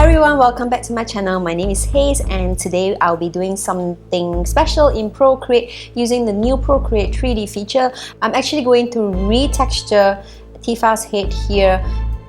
Hi everyone, welcome back to my channel. My name is Haze and today I'll be doing something special in Procreate using the new Procreate 3D feature. I'm actually going to retexture Tifa's head here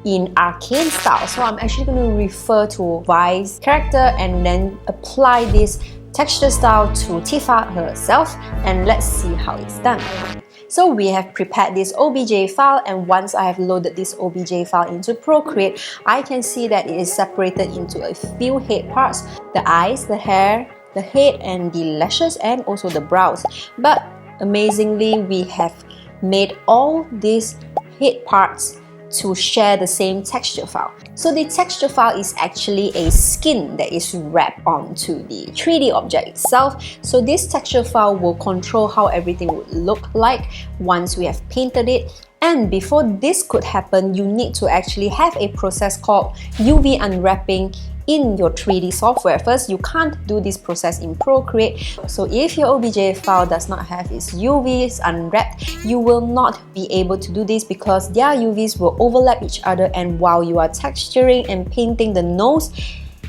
in Arcane style. So I'm actually going to refer to Vi's character and then apply this texture style to Tifa herself, and let's see how it's done. So we have prepared this OBJ file, and once I have loaded this OBJ file into Procreate, I can see that it is separated into a few head parts: the eyes, the hair, the head, and the lashes, and also the brows. But amazingly, we have made all these head parts to share the same texture file. So the texture file is actually a skin that is wrapped onto the 3D object itself. So this texture file will control how everything would look like once we have painted it. And before this could happen, you need to actually have a process called UV unwrapping in your 3D software. First, you can't do this process in Procreate. So if your OBJ file does not have its UVs unwrapped, you will not be able to do this because their UVs will overlap each other, and while you are texturing and painting the nose,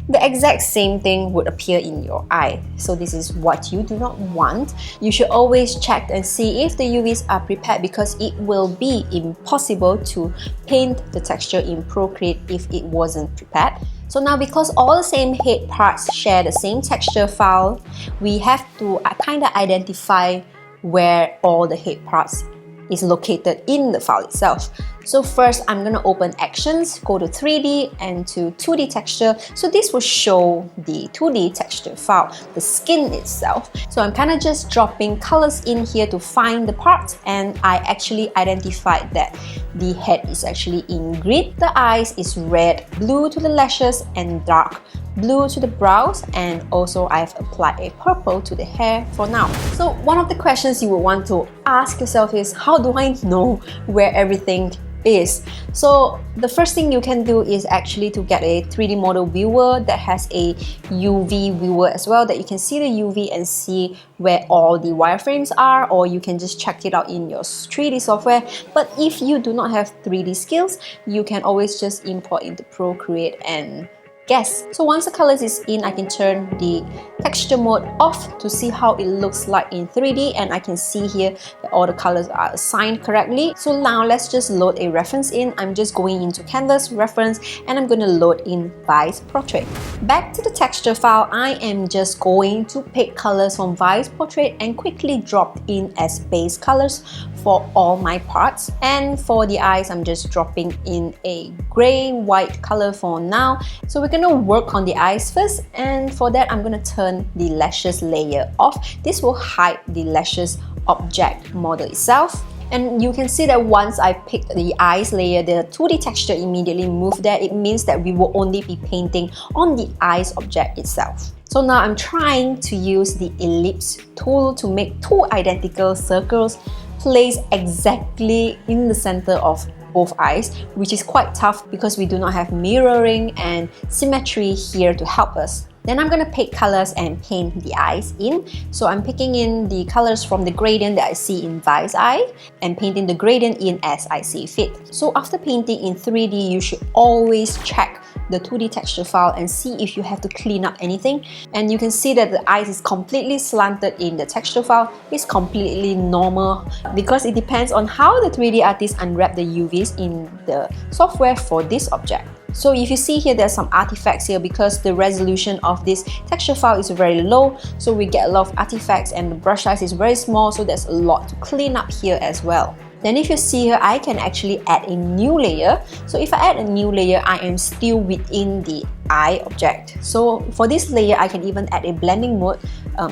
the exact same thing would appear in your eye. So this is what you do not want. You should always check and see if the UVs are prepared, because it will be impossible to paint the texture in Procreate if it wasn't prepared. So now, because all the same head parts share the same texture file, we have to kind of identify where all the head parts is located in the file itself. So first, I'm going to open Actions, go to 3D and to 2D texture. So this will show the 2D texture file, the skin itself. So I'm kind of just dropping colors in here to find the parts, and I actually identified that the head is actually in green, the eyes is red, blue to the lashes, and dark blue to the brows, and also I've applied a purple to the hair for now. So one of the questions you will want to ask yourself is, how do I know where everything is? So the first thing you can do is actually to get a 3D model viewer that has a UV viewer as well, that you can see the UV and see where all the wireframes are, or you can just check it out in your 3D software. But if you do not have 3D skills, you can always just import into Procreate and guess. So once the colors is in, I can turn the texture mode off to see how it looks like in 3D, and I can see here that all the colors are assigned correctly. So now let's just load a reference in. I'm just going into Canvas, Reference, and I'm going to load in Vi's portrait. Back to the texture file, I am just going to pick colors from Vi's portrait and quickly drop in as base colors for all my parts. And for the eyes, I'm just dropping in a gray-white color for now. So we're going to work on the eyes first, and for that I'm going to turn the lashes layer off. This will hide the lashes object model itself. And you can see that once I pick the eyes layer, the 2D texture immediately moved there. It means that we will only be painting on the eyes object itself. So now I'm trying to use the ellipse tool to make two identical circles placed exactly in the center of both eyes, which is quite tough because we do not have mirroring and symmetry here to help us. Then I'm going to pick colors and paint the eyes in. So I'm picking in the colors from the gradient that I see in Vi's eye and painting the gradient in as I see fit. So after painting in 3D, you should always check the 2D texture file and see if you have to clean up anything. And you can see that the eyes is completely slanted in the texture file. It's completely normal because it depends on how the 3D artist unwrap the UVs in the software for this object. So if you see here, there's some artifacts here because the resolution of this texture file is very low, so we get a lot of artifacts, and the brush size is very small, so there's a lot to clean up here as well. Then if you see here, I can actually add a new layer. So if I add a new layer, I am still within the eye object. So for this layer, I can even add a blending mode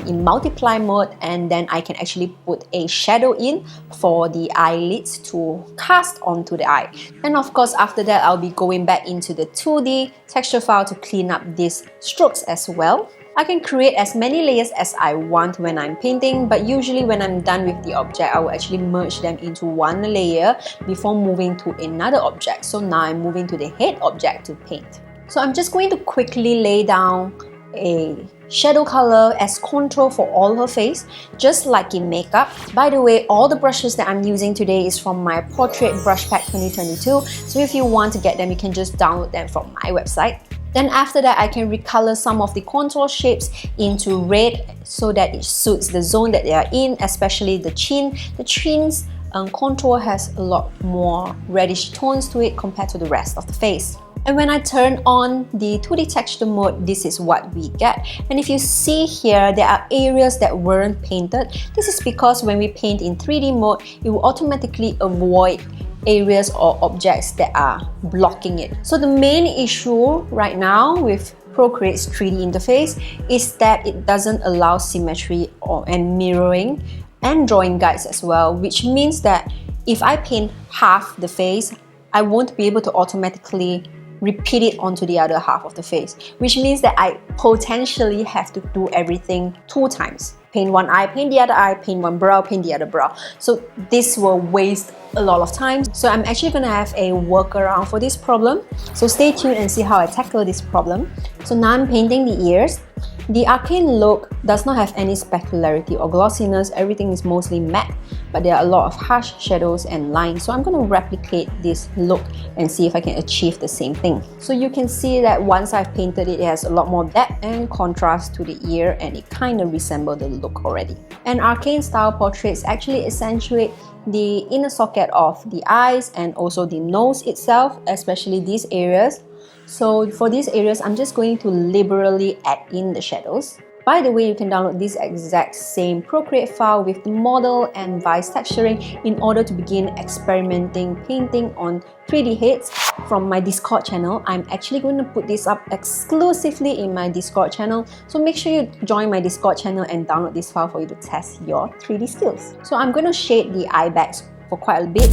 in multiply mode, and then I can actually put a shadow in for the eyelids to cast onto the eye. And of course, after that, I'll be going back into the 2D texture file to clean up these strokes as well. I can create as many layers as I want when I'm painting, but usually when I'm done with the object, I will actually merge them into one layer before moving to another object. So now I'm moving to the head object to paint. So I'm just going to quickly lay down a shadow color as contour for all her face, just like in makeup. By the way, all the brushes that I'm using today is from my Portrait Brush Pack 2022. So if you want to get them, you can just download them from my website. Then after that, I can recolor some of the contour shapes into red so that it suits the zone that they are in, especially the chin. The chin's contour has a lot more reddish tones to it compared to the rest of the face. And when I turn on the 2D texture mode, this is what we get. And if you see here, there are areas that weren't painted. This is because when we paint in 3D mode, it will automatically avoid areas or objects that are blocking it. So the main issue right now with Procreate's 3D interface is that it doesn't allow symmetry and mirroring and drawing guides as well, which means that if I paint half the face, I won't be able to automatically repeat it onto the other half of the face, which means that I potentially have to do everything 2 times. Paint one eye, paint the other eye, paint one brow, paint the other brow. So this will waste a lot of time. So I'm actually gonna have a workaround for this problem. So stay tuned and see how I tackle this problem. So now I'm painting the ears. The Arcane look does not have any specularity or glossiness. Everything is mostly matte, but there are a lot of harsh shadows and lines. So I'm going to replicate this look and see if I can achieve the same thing. So you can see that once I've painted it, it has a lot more depth and contrast to the ear, and it kind of resembles the look already. And Arcane style portraits actually accentuate the inner socket of the eyes and also the nose itself, especially these areas. So for these areas, I'm just going to liberally add in the shadows. By the way, you can download this exact same Procreate file with the model and vice texturing in order to begin experimenting painting on 3D heads from my Discord channel. I'm actually going to put this up exclusively in my Discord channel. So make sure you join my Discord channel and download this file for you to test your 3D skills. So I'm going to shade the eye bags for quite a bit.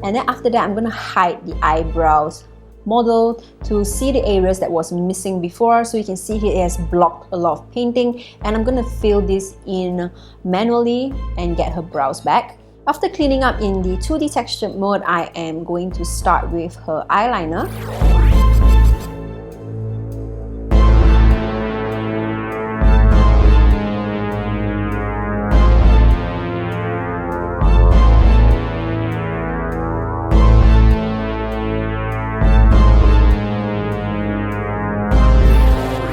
And then after that, I'm going to hide the eyebrows model to see the areas that was missing before. So you can see here it has blocked a lot of painting, and I'm going to fill this in manually and get her brows back. After cleaning up in the 2D texture mode, I am going to start with her eyeliner.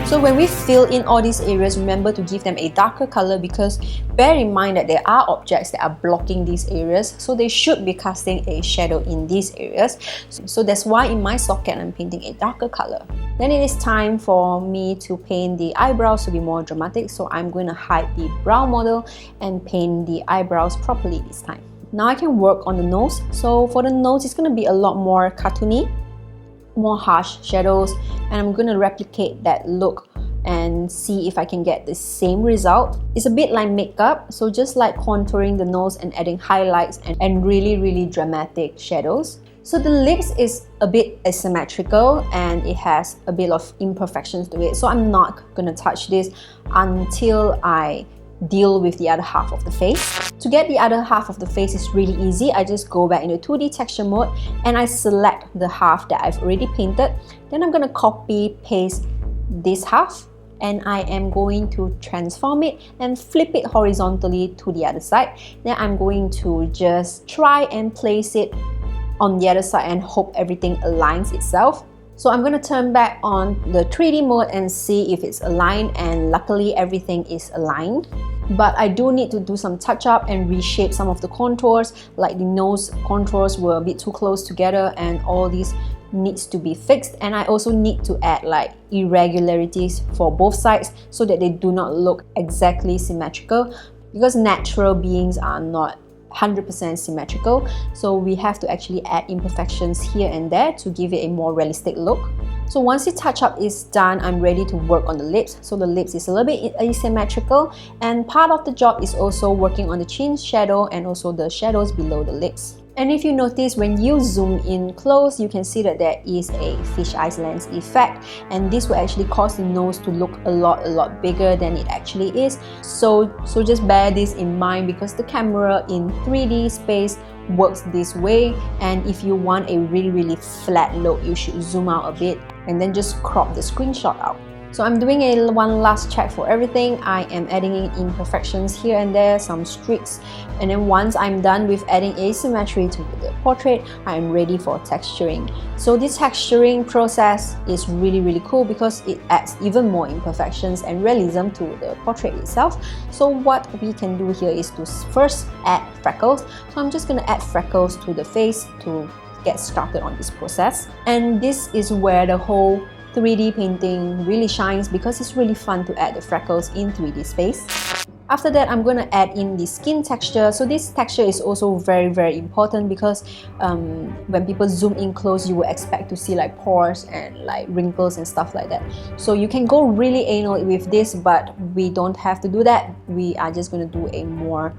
So when we fill in all these areas, remember to give them a darker color, because bear in mind that there are objects that are blocking these areas, so they should be casting a shadow in these areas. So that's why in my socket I'm painting a darker color. Then it is time for me to paint the eyebrows to be more dramatic, so I'm going to hide the brow model and paint the eyebrows properly this time. Now I can work on the nose. So for the nose, it's going to be a lot more cartoony, more harsh shadows, and I'm going to replicate that look and see if I can get the same result. It's a bit like makeup, so just like contouring the nose and adding highlights and really dramatic shadows. So the lips is a bit asymmetrical and it has a bit of imperfections to it, so I'm not going to touch this until I deal with the other half of the face. To get the other half of the face is really easy. I just go back into 2D texture mode and I select the half that I've already painted. Then I'm going to copy paste this half and I am going to transform it and flip it horizontally to the other side. Then I'm going to just try and place it on the other side and hope everything aligns itself. So I'm going to turn back on the 3D mode and see if it's aligned, and luckily everything is aligned. But I do need to do some touch up and reshape some of the contours, like the nose contours were a bit too close together and all these needs to be fixed. And I also need to add like irregularities for both sides so that they do not look exactly symmetrical, because natural beings are not 100% symmetrical, so we have to actually add imperfections here and there to give it a more realistic look. So once the touch up is done, I'm ready to work on the lips. So the lips is a little bit asymmetrical, and part of the job is also working on the chin shadow and also the shadows below the lips. And if you notice, when you zoom in close, you can see that there is a fisheye lens effect, and this will actually cause the nose to look a lot bigger than it actually is. So just bear this in mind, because the camera in 3D space works this way, and if you want a really flat look, you should zoom out a bit and then just crop the screenshot out. So I'm doing one last check for everything. I am adding in imperfections here and there, some streaks, and then once I'm done with adding asymmetry to the portrait, I am ready for texturing. So this texturing process is really cool because it adds even more imperfections and realism to the portrait itself. So what we can do here is to first add freckles. So I'm just going to add freckles to the face to get started on this process. And this is where the whole 3D painting really shines, because it's really fun to add the freckles in 3D space. After that, I'm going to add in the skin texture. So this texture is also very important because when people zoom in close, you will expect to see like pores and like wrinkles and stuff like that. So you can go really anal with this, but we don't have to do that. We are just going to do a more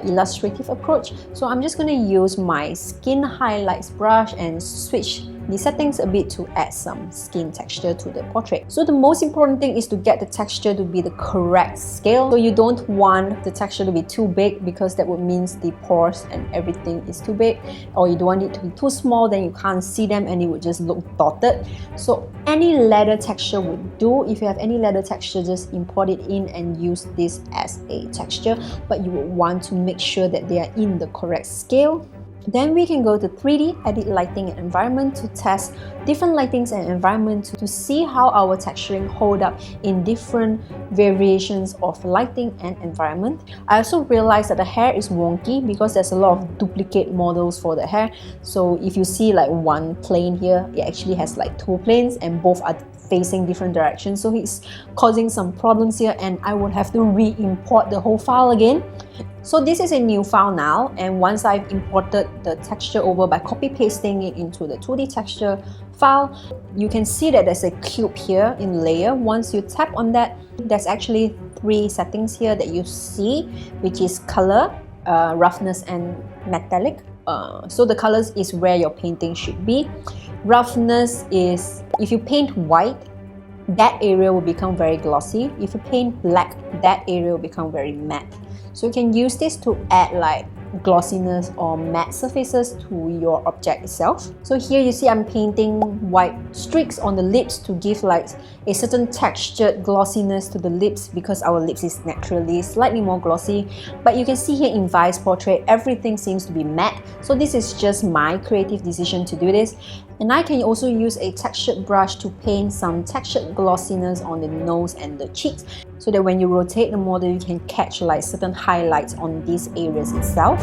illustrative approach. So I'm just going to use my skin highlights brush and switch the settings a bit to add some skin texture to the portrait. So the most important thing is to get the texture to be the correct scale. So you don't want the texture to be too big, because that would mean the pores and everything is too big, or you don't want it to be too small, then you can't see them and it would just look dotted. So any ladder texture would do. If you have any ladder texture, just import it in and use this as a texture, but you would want to make sure that they are in the correct scale. Then we can go to 3D, edit lighting and environment to test different lightings and environment to see how our texturing hold up in different variations of lighting and environment. I also realized that the hair is wonky because there's a lot of duplicate models for the hair. So if you see like one plane here, it actually has like two planes and both are facing different directions. So it's causing some problems here and I would have to re-import the whole file again. So this is a new file now, and once I've imported the texture over by copy pasting it into the 2D texture file, you can see that there's a cube here in layer. Once you tap on that, there's actually 3 settings here that you see, which is color, roughness and metallic. So the colors is where your painting should be. Roughness is if you paint white, that area will become very glossy. If you paint black, that area will become very matte. So you can use this to add like glossiness or matte surfaces to your object itself. So here you see I'm painting white streaks on the lips to give like a certain textured glossiness to the lips, because our lips is naturally slightly more glossy. But you can see here in Vi's portrait, everything seems to be matte. So this is just my creative decision to do this. And I can also use a textured brush to paint some textured glossiness on the nose and the cheeks, so that when you rotate the model, you can catch like certain highlights on these areas itself.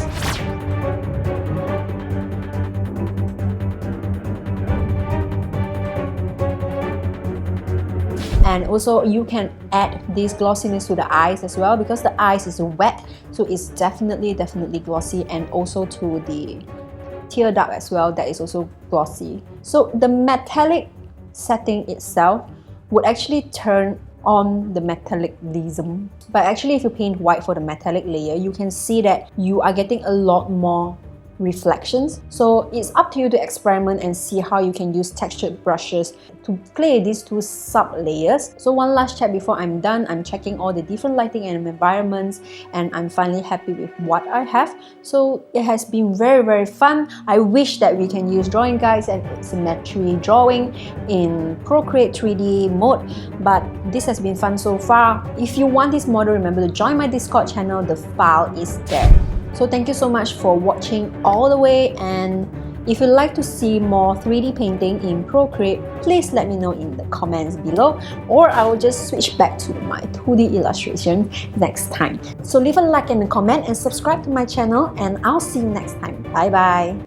And also you can add this glossiness to the eyes as well, because the eyes is wet, so it's definitely glossy, and also to the tear duct as well, that is also glossy. So the metallic setting itself would actually turn on the metallicism. But actually if you paint white for the metallic layer, you can see that you are getting a lot more reflections. So it's up to you to experiment and see how you can use textured brushes to play these 2 sub layers. So one last check before I'm done. I'm checking all the different lighting and environments, and I'm finally happy with what I have. So it has been very fun. I wish that we can use drawing guides and symmetry drawing in Procreate 3D mode, but this has been fun so far. If you want this model, remember to join my Discord channel. The file is there. So thank you so much for watching all the way, and if you'd like to see more 3D painting in Procreate, please let me know in the comments below, or I will just switch back to my 2D illustration next time. So leave a like and a comment and subscribe to my channel, and I'll see you next time. Bye bye!